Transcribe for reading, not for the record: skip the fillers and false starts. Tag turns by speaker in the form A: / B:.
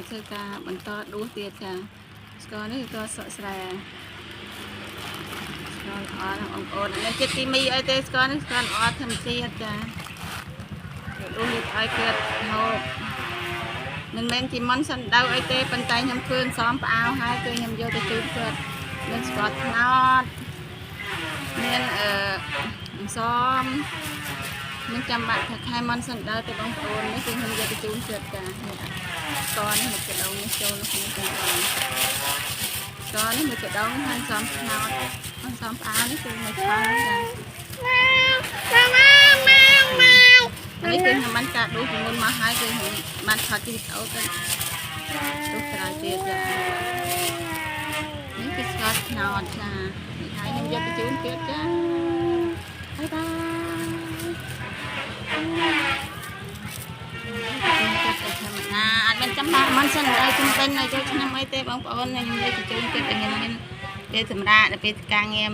A: ទៅធ្វើការបន្តដួសទៀតចាស្ករនេះក៏សក់ស្រែស្ករល្អណាស់បងប្អូនមានចិត្តគីមីអីទេស្ករនេះស្ករល្អធម្មជាតិចាដួសនេះឲ្យគាត់ហូបមិនមែនជាមុនសិនដៅអីទេប៉ុន្តែខ្ញុំធ្វើសំផ្អើហើយគឺខ្ញុំយកទៅជូនគាត់មានស្ករត្នោតមានសំនឹងចាំបាក់ថាខែមុនសិនដៅទៅបងប្អូននេះគឺខ្ញុំយកទៅជូនគាត់ចាស្ករនេះមួយកដងនេះចូលនៅក្នុងស្ករនេះមួយកដងហើយសំត្នោតហើយសំផ្អើនេះគឺមួយស្ករចានេះគឺខ្ញុំបានកាត់ដួសពីមុនមកហើយគឺខ្ញុំបានថតជីវីដេអូទៅដួសក្រោយទៀតចានេះគឺស្ករត្នោតចានេះហើយខ្ញុំយកទៅជូនទៀតចាបាយបាយអត់មានចាំបាច់មិនសិនឲ្យជំពេញឲ្យចូលឆ្នាំអីទេបងប្អូនខ្ញុំយកទៅជូនទៀតឲ្យខ្ញុំមានពេលសម្រាប់ដល់ពេលការងារ